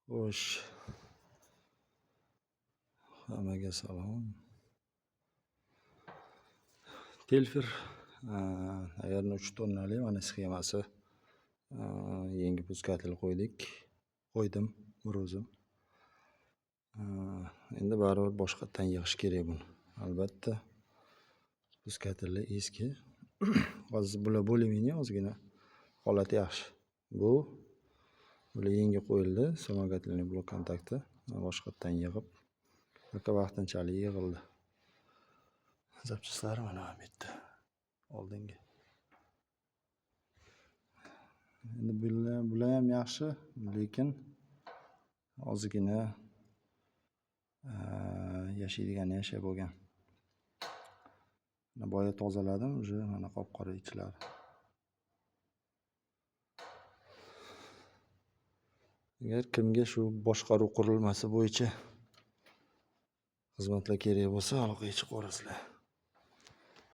Xo'sh, hammaga salom. Telfer ayarni 3 tonnali mana sxemasi. Yangi pускatelь qo'ydim bir o'zim. Endi baribir boshqatdan yig'ish kerak buni. Albatta puskatelli eski. Hozir bular bo'limini ozgina holati yaxshi. Bular yangi qo'yildi, samokatelli blok kontakti. Boshqatdan yig'ib, yoki vaqtinchalik yig'ildi. Zapchaslari mana bu yerda. Oldingi. Endi bular ham yaxshi, lekin ozgina yashaydigani yashab bo'lgan. Boya tozaladim, уже mana qop-qora ichlari. Agar kimga shu boshqaruv qurilmasi bo'yicha xizmatlar kerak bo'lsa, aloqaga chiqib olasizlar.